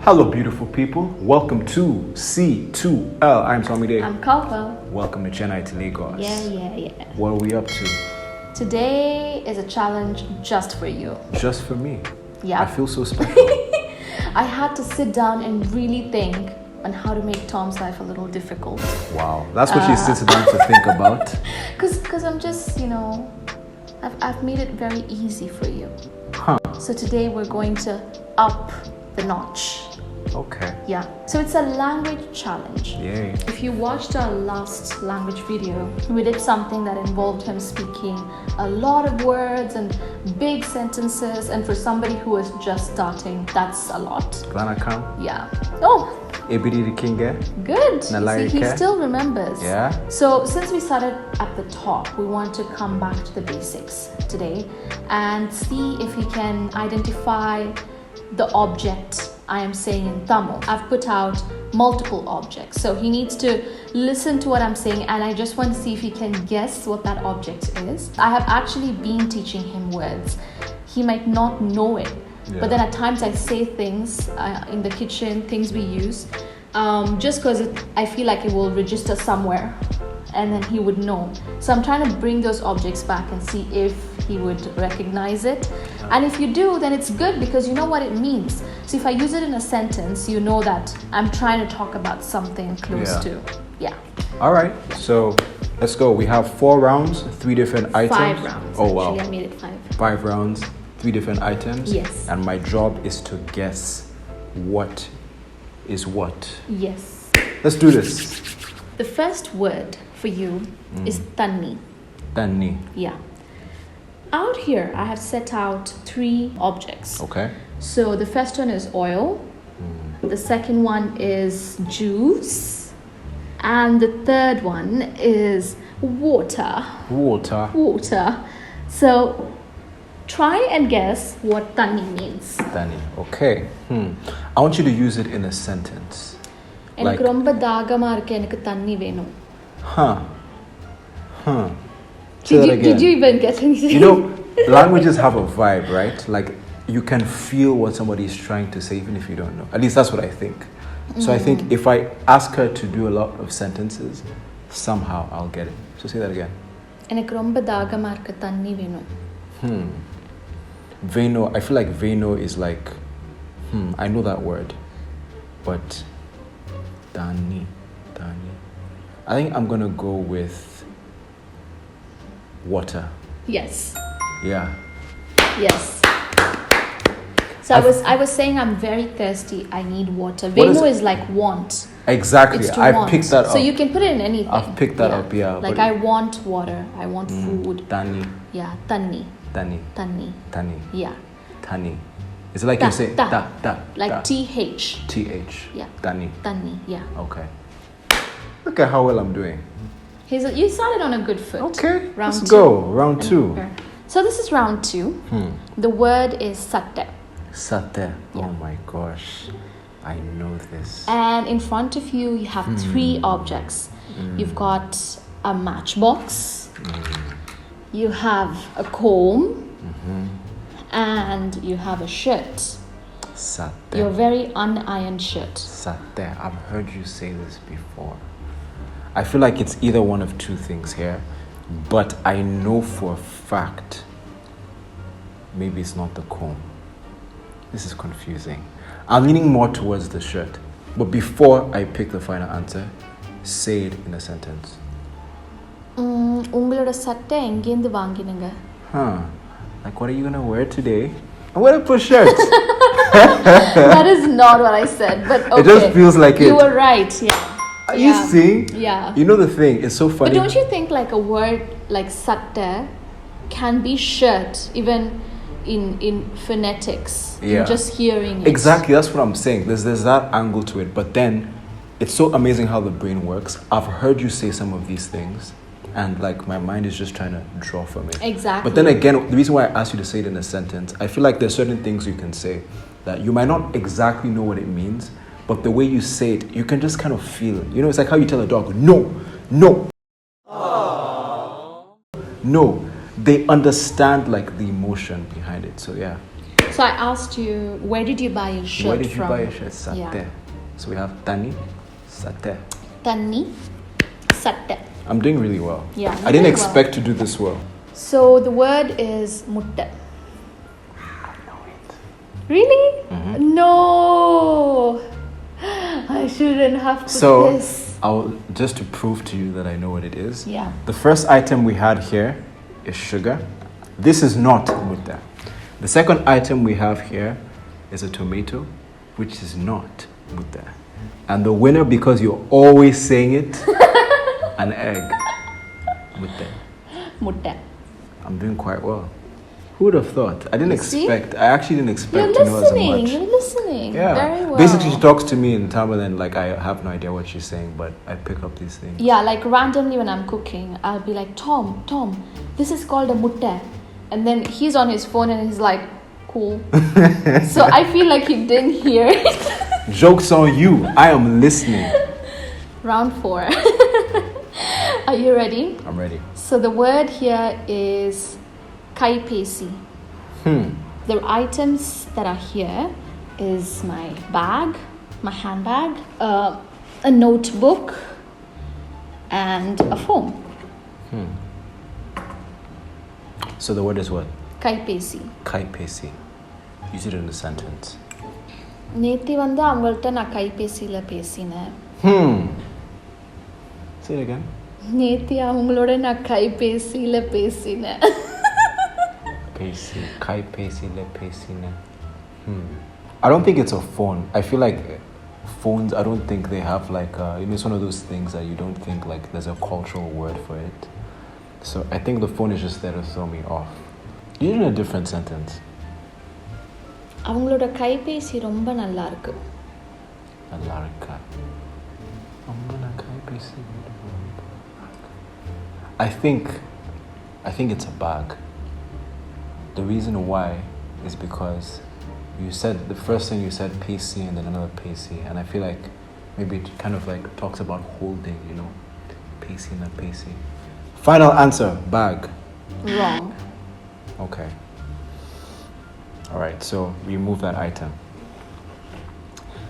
Hello, beautiful people. Welcome to C2L. I'm Tomide. I'm Caldwell. Welcome to Chennai to Lagos. Yeah. What are we up to? Today is a challenge just for you. Just for me? Yeah. I feel so special. I had to sit down and really think on how to make Tom's life a little difficult. Wow. That's what she sits down to think about. Because I'm just, I've made it very easy for you. Huh. So today we're going to up the notch. Okay. Yeah. So it's a language challenge. Yay. If you watched our last language video, we did something that involved him speaking a lot of words and big sentences. And for somebody who is just starting, that's a lot. Glanakam. Yeah. Oh, Ebidi Kinge. good. See, he Nalarike. still remembers. Yeah. So since we started at the top, we want to come back to the basics today and see if he can identify the object I am saying in Tamil. I've put out multiple objects, so he needs to listen to what I'm saying, and I just want to see if he can guess what that object is. I have actually been teaching him words. He might not know it, but then at times I say things in the kitchen, things we use, just because I feel like it will register somewhere, and then he would know. So I'm trying to bring those objects back and see if he would recognize it. And if you do, then it's good because you know what it means. So if I use it in a sentence, you know that I'm trying to talk about something close to. Yeah. All right. So let's go. We have 4 rounds, 3 different items. 5 rounds. Oh, wow. Actually, I made it 5. 5 rounds, 3 different items. Yes. And my job is to guess what is what. Yes. Let's do this. The first word for you is Tanni. Tanni. Yeah. Out here, I have set out 3 objects. Okay. So the first one is oil. The second one is juice. And the third one is water. Water. So try and guess what Tanni means. Tanni. Okay. I want you to use it in a sentence. எனக்கு ரொம்ப தாகமா இருக்கு எனக்கு தண்ணி வேணும். Did you even get anything? You know, languages have a vibe, right? Like you can feel what somebody is trying to say even if you don't know. At least that's what I think. So I think if I ask her to do a lot of sentences, somehow I'll get it. So say that again. எனக்கு ரொம்ப தாகமா இருக்கு தண்ணி வேணும். Veno, I feel like Veno is like, I know that word, but Tanni. I think I'm gonna go with water. Yes. Yeah. Yes. So I was saying I'm very thirsty. I need water. What Veno is is like want. Exactly. It's to I've want. picked that up. So you can put it in anything. I've picked that up, yeah. Like I want water. I want food. Tanni. Yeah, Tanni. Tanni. Yeah. Tanni. Is it like you say da. da? Like da. TH. TH. Yeah. Tanni. Tanni. Yeah. Okay. Look at how well I'm doing. You started on a good foot. Okay. Round Let's 2. go. Round 2. So this is round 2. The word is Satte. Satte. Yeah. Oh my gosh. I know this. And in front of you, you have 3 objects. You've got a matchbox. You have a comb. And you have a shirt. Satte. Your very unironed shirt. Satte. I've heard you say this before. I feel like it's either one of 2 things here, but I know for a fact maybe it's not the comb. This is confusing. I'm leaning more towards the shirt, but before I pick the final answer, say it in a sentence. உங்களோட சட்டை எங்கேந்து வாங்கினீங்க? Like, what are you gonna wear today? I'm wearing a shirt. That is not what I said, but okay. It just feels like it. You were right, yeah. You see? Yeah. You know the thing, it's so funny. But don't you think like a word like satte can be shirt even in phonetics? Yeah. In just hearing it. Exactly, that's what I'm saying. There's that angle to it, but then it's so amazing how the brain works. I've heard you say some of these things, and like my mind is just trying to draw from it. Exactly. But then again, the reason why I asked you to say it in a sentence, I feel like there's certain things you can say that you might not exactly know what it means, but the way you say it, you can just kind of feel it. You know, it's like how you tell a dog, no. Aww. No. They understand like the emotion behind it. So yeah. So I asked you, where did you buy your shirt from? Where did you buy your shirt? Satte. Yeah. So we have Tanni, Satte. Tanni, Satte. I'm doing really well. Yeah, I didn't expect to do this well. So the word is mutta. I know it. Really? Mm-hmm. No. I shouldn't have put this. Just to prove to you that I know what it is. Yeah. The first item we had here is sugar. This is not mutta. The second item we have here is a tomato, which is not mutta. And the winner, because you're always saying it, an egg. Mutta. Mutta. I'm doing quite well. Who would have thought? I actually didn't expect You're to know as listening. much. You're listening. Yeah. Very well. Basically, she talks to me in Tamil and like I have no idea what she's saying, but I pick up these things. Yeah, like randomly when I'm cooking, I'll be like, Tom, this is called a mutta. And then he's on his phone and he's like, cool. So I feel like he didn't hear it. Joke's on you. I am listening. Round 4. Are you ready? I'm ready. So the word here is kaipesi. The items that are here is my bag, my handbag, a notebook, and a phone. So the word is what? Kaipesi. Kaipesi. Use it in a sentence. நேத்தி வந்து அவங்கள்ட்ட நான் கைபேசியில பேசினேன். Say it again. நேத்தி அவங்களோட நான் கைபேசியில பேசினேன். Pesi. Kaipesi le pesine. I don't think it's a phone. I feel like phones, I don't think they have like, it's one of those things that you don't think like there's a cultural word for it. So I think the phone is just there to throw me off. Use it in a different sentence. அவங்களோட கைபேசி ரொம்ப நல்லா இருக்கு. நல்லா இருக்கா. அவங்களோட கைபேசி. I think it's a bag. The reason why is because you said the first thing you said pacey and then another pacey, and I feel like maybe it kind of like talks about holding, you know, pacey and a pacey. Final answer, bag. Wrong. Okay. All right, so remove that item.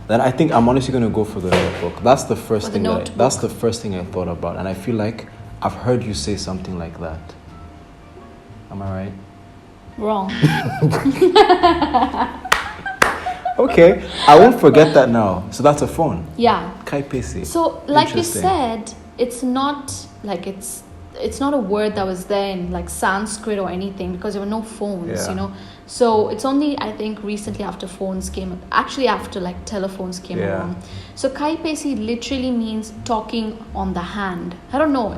Then I think I'm honestly going to go for the notebook. That's the first thing. That's the first thing I thought about, and I feel like I've heard you say something like that. Am I right? Wrong. Okay, I won't forget that now. So that's a phone. Yeah. Kaipesi. So like you said, it's not like it's not a word that was there in like Sanskrit or anything because there were no phones, you know. So it's only I think recently after phones came, actually after like telephones came along. So kaipesi literally means talking on the hand. I don't know.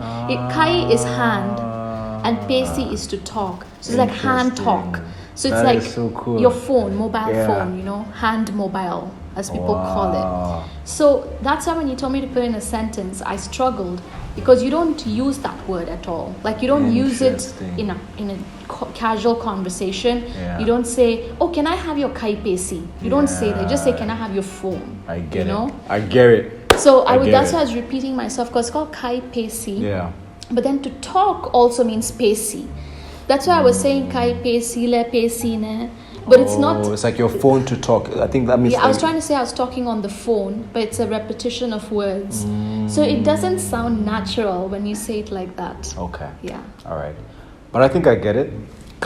Kai is hand and pesi is to talk. So it's like hand talk. So it's like so cool. your phone, mobile phone, you know, hand mobile as people call it. So that's why when you told me to put in a sentence, I struggled because you don't use that word at all. Like you don't use it in a casual conversation. You don't say, "Oh, can I have your kaipesi?" You don't say that. You just say, "Can I have your phone?" I get it. I get it. So that's why I was repeating myself because it's called kaipesi. Yeah. But then to talk also means pesi. That's why I was saying kaipesi le pesine. But it's not. It's like your phone to talk. I think that means. Yeah, I was trying to say I was talking on the phone, but it's a repetition of words. So it doesn't sound natural when you say it like that. Okay. Yeah. All right. But I think I get it.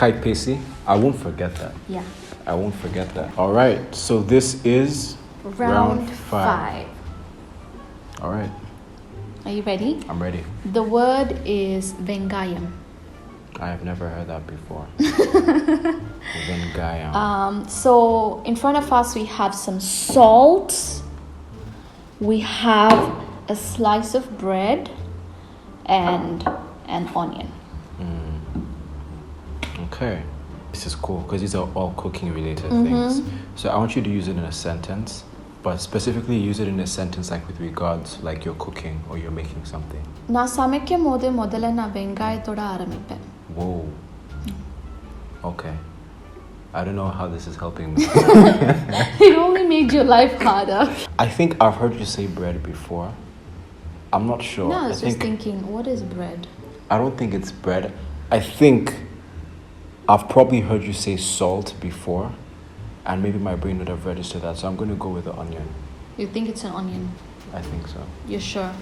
Kaipesi. I won't forget that. Yeah. I won't forget that. All right. So this is round 5. All right. Are you ready? I'm ready. The word is vengayam. I have never heard that before. Vengayam. So in front of us we have some salt. We have a slice of bread and an onion. Okay. This is cool because these are all cooking related things. So I want you to use it in a sentence, but specifically use it in a sentence like with regards like you're cooking or you're making something. நான் சமைக்கும் போது முதல்ல நான் வெங்காயத்தோட ஆரம்பிப்பேன். Whoa. Okay. I don't know how this is helping me. It only made your life harder. I think I've heard you say bread before. I'm not sure. No, I was just thinking, what is bread? I don't think it's bread. I think I've probably heard you say salt before. and maybe my brain would have registered that. So I'm going to go with the onion. You think it's an onion? I think so. You're sure?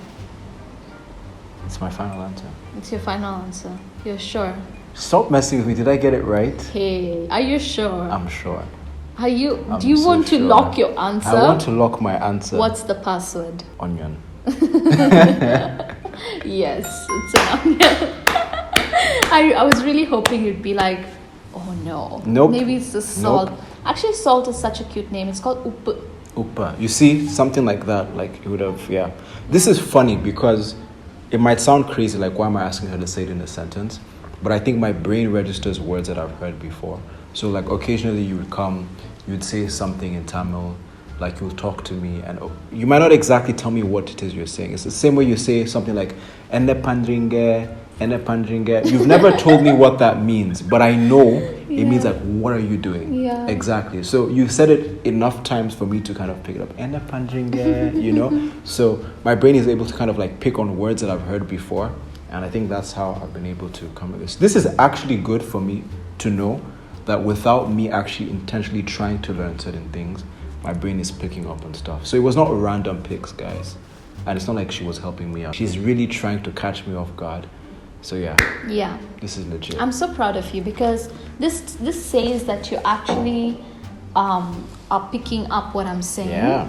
It's my final answer. It's your final answer. You're sure? Stop messing with me. Did I get it right? Hey, are you sure? I'm sure. Are you? I'm do you so want to sure. lock your answer? I want to lock my answer. What's the password? Onion. Yes, it's an onion. I was really hoping you'd be like, oh no. Nope. Maybe it's the salt. Nope. Actually, salt is such a cute name. It's called uppu. Upa. You see, something like that. Like, it would have, yeah. This is funny because it might sound crazy, like, why am I asking her to say it in a sentence? But I think my brain registers words that I've heard before. So, like, occasionally you would say something in Tamil, like, you'll talk to me, and you might not exactly tell me what it is you're saying. It's the same way you say something like, ene pandringe. You've never told me what that means, but I know it means, like, what are you doing? Yeah. Exactly. So you said it enough times for me to kind of pick it up. Ene pandringe, you know? So my brain is able to kind of like pick on words that I've heard before. And I think that's how I've been able to come with this. This is actually good for me to know that without me actually intentionally trying to learn certain things, my brain is picking up on stuff. So it was not random picks, guys. And it's not like she was helping me out. She's really trying to catch me off guard. So yeah. Yeah. This is legit. I'm so proud of you because this says that you actually are picking up what I'm saying. Yeah.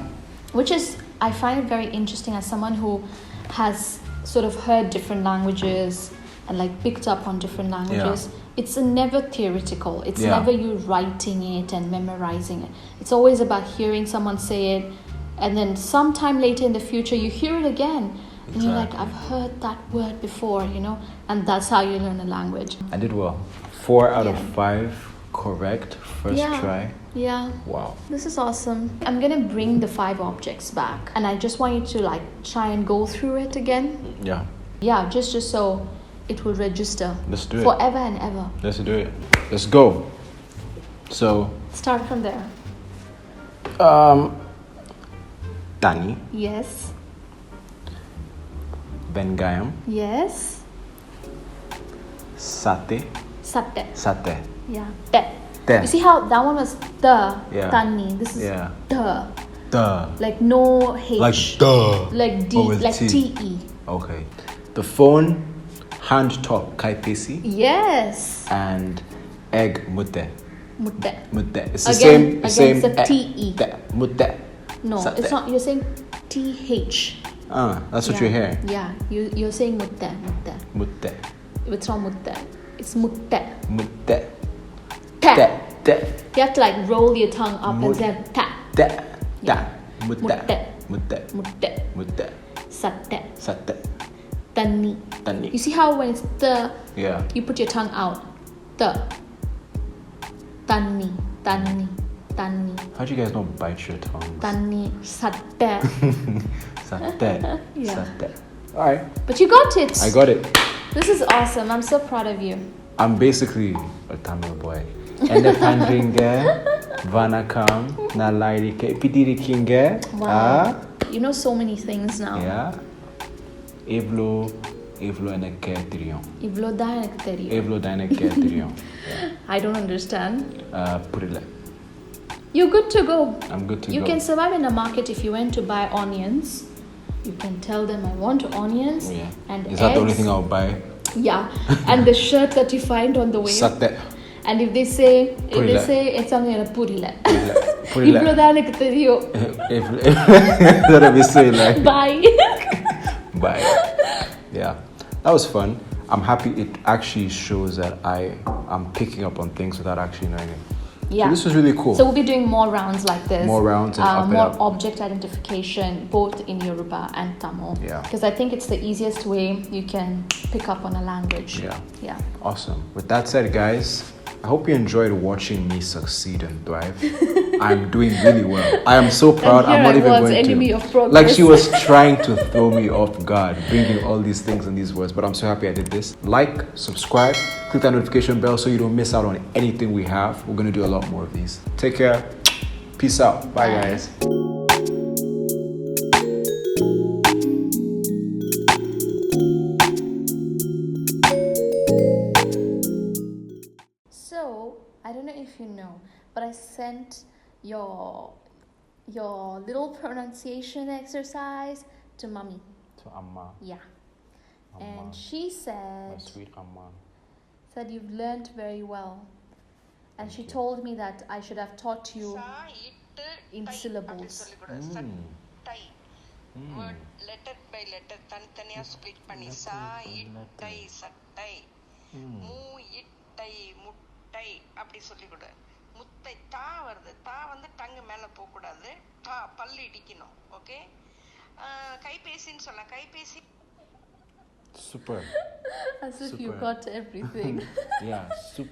Which is, I find it very interesting as someone who has sort of heard different languages and like picked up on different languages. Yeah. It's never theoretical. It's Yeah. never you writing it and memorizing it. It's always about hearing someone say it, and then sometime later in the future you hear it again. And you're like, I've heard that word before, you know? And that's how you learn a language. I did well. 4 out of Yeah. 5 correct first try. Yeah. Wow. This is awesome. I'm gonna bring the 5 objects back, and I just want you to like try and go through it again. Yeah. Yeah, just so it will register. Let's do it. Forever and ever. Let's do it. Let's go. So, Start from there. Tanni, Yes. Bengayam, Yes. Satte, Satte. Satte. Yeah. Te. Te. You see how that one was the Yeah. Tanni. This is Yeah. the. Duh. Like no H. Like duh. Like D. But with Like T. T-E. Okay. The phone, hand top kaipesi, Yes. and egg mutte. Mutte. Mutte. It's the Again, same. against the T-E. Mutte. No, Satte. it's not. You're saying T-H. That's what Yeah. you're hearing. Yeah, you're saying mutte. Mutte. It's not mutte. It's mutte. Mutte. Te. Te. Te. You have to like roll your tongue up and say ta. Te. Yeah. Ta. Mutte. Mutte. Mutte. Mutte. Mutte. Satte. Satte. Tanni. Tanni. You see how when it's the, Yeah. you put your tongue out. The. Tanni. Tanni. Tanni. How do you guys not bite your tongues? Tanni. Satte. Satte. Yeah. Satte. Alright. But you got it. I got it. This is awesome. I'm so proud of you. I'm basically a Tamil boy. Ende pandringe, vanakam, nalairike, pitirikinge. Wow. You know so many things now. Yeah. Evlo eneke tirion. Ivlo da எனக்கு தெரியும். Evlo daneke tirion. I don't understand. Purile. You're good to go. I'm good to You go. can survive in a market if you went to buy onions. You can tell them I want onions Yeah. and Is that the only eggs. thing I'll buy? Yeah, and the shirt that you find on the way. Satte. And if they say Purila. it's something like purila. Purile. இவ்வளவுதான் எனக்கு தெரியும். That'll be so like. Bye. Bye. Yeah, that was fun. I'm happy it actually shows that I'm picking up on things without actually knowing it. Yeah. So this was really cool. So we'll be doing more rounds like this. More rounds and up and more up. object identification, both in Yoruba and Tamil. Yeah. Because I think it's the easiest way you can pick up on a language. Yeah. Yeah. Awesome. With that said, guys, I hope you enjoyed watching me succeed and thrive. I'm doing really well. I am so proud. And here I'm not I even was, going enemy to. of progress. Like she was trying to throw me off guard, bringing all these things and these words. But I'm so happy I did this. Like, subscribe, click that notification bell so you don't miss out on anything we have. We're going to do a lot more of these. Take care. Peace out. Bye. Guys. So, I don't know if you know, but I sent your little pronunciation exercise to Mummy. To Amma. Yeah. Amma. And she My said sweet Amma. you've learnt very well. And Thank she you. told me that I should have taught you in syllables. Satte. Word letter by letter தனித்தனியா split பண்ணி சாட்டை சட்டை மூட்டை முட்டை அப்படி சொல்லி கொடு. முத்தை தா வருது. தா வந்து டங்கு மேல போக கூடாது. தா பல்லு இடிக்கணும். ஓகே. கைபேசின்னு சொல்ல. கைபேசி. Super. As if Super. you got everything. Yeah, super.